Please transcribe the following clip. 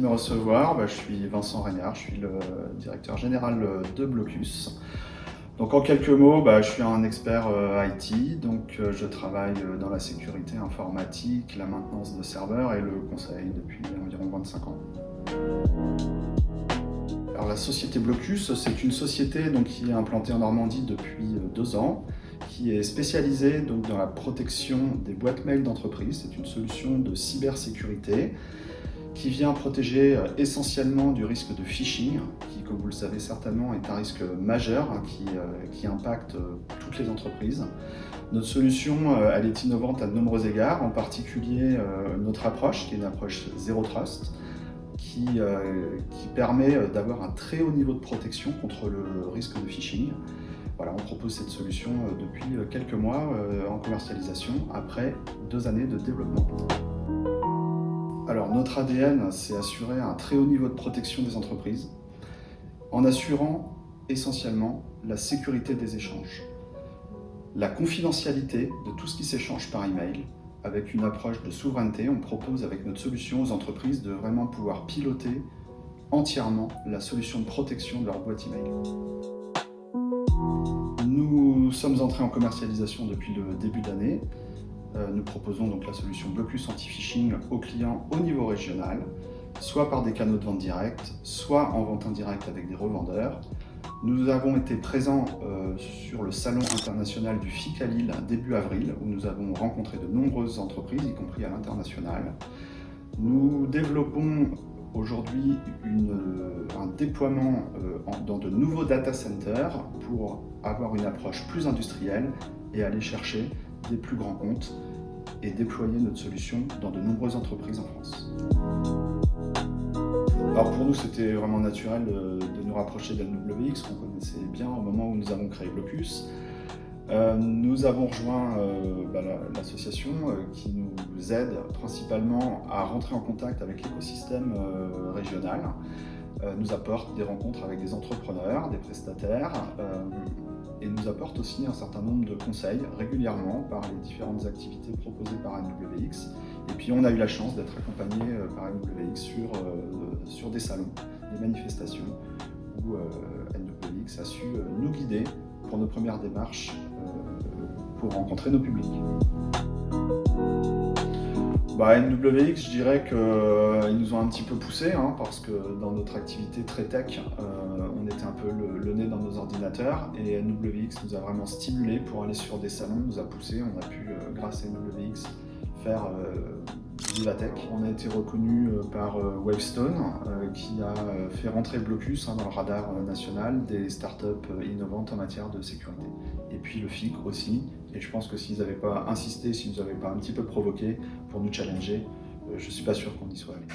me recevoir. Je suis Vincent Regnard, je suis le directeur général de Blocus. Donc en quelques mots, je suis un expert IT, donc je travaille dans la sécurité informatique, la maintenance de serveurs et le conseil depuis environ 25 ans. Alors la société Blocus, c'est une société qui est implantée en Normandie depuis 2 ans, qui est spécialisée dans la protection des boîtes mail d'entreprise. C'est une solution de cybersécurité qui vient protéger essentiellement du risque de phishing, qui, comme vous le savez certainement, est un risque majeur qui impacte toutes les entreprises. Notre solution, elle est innovante à de nombreux égards, en particulier notre approche, qui est une approche Zero Trust, qui permet d'avoir un très haut niveau de protection contre le risque de phishing. Voilà, on propose cette solution depuis quelques mois en commercialisation, après 2 années de développement. Alors notre ADN, c'est assurer un très haut niveau de protection des entreprises, en assurant essentiellement la sécurité des échanges, la confidentialité de tout ce qui s'échange par email. Avec une approche de souveraineté, on propose avec notre solution aux entreprises de vraiment pouvoir piloter entièrement la solution de protection de leur boîte email. Nous sommes entrés en commercialisation depuis le début d'année. Nous proposons donc la solution Blocus Anti-Phishing aux clients au niveau régional, soit par des canaux de vente directe, soit en vente indirecte avec des revendeurs. Nous avons été présents sur le salon international du FIC à Lille début avril, où nous avons rencontré de nombreuses entreprises, y compris à l'international. Nous développons aujourd'hui un déploiement dans de nouveaux data centers pour avoir une approche plus industrielle et aller chercher des plus grands comptes et déployer notre solution dans de nombreuses entreprises en France. Alors pour nous, c'était vraiment naturel de nous rapprocher d'NWX, qu'on connaissait bien au moment où nous avons créé Blocus. Nous avons rejoint l'association qui nous aide principalement à rentrer en contact avec l'écosystème régional, nous apporte des rencontres avec des entrepreneurs, des prestataires, et nous apporte aussi un certain nombre de conseils régulièrement par les différentes activités proposées par NWX. Et puis on a eu la chance d'être accompagné par NWX sur des salons, des manifestations où NWX a su nous guider pour nos premières démarches pour rencontrer nos publics. NWX, je dirais qu'ils nous ont un petit peu poussé, parce que dans notre activité très tech, on était un peu le nez dans nos ordinateurs, et NWX nous a vraiment stimulé pour aller sur des salons, nous a poussé, on a pu, grâce à NWX, faire Viva Tech. On a été reconnu par Wavestone, qui a fait rentrer Blocus dans le radar national des startups innovantes en matière de sécurité. Et puis le FIC aussi, et je pense que s'ils n'avaient pas insisté, s'ils nous avaient pas un petit peu provoqué pour nous challenger, je ne suis pas sûr qu'on y soit allé.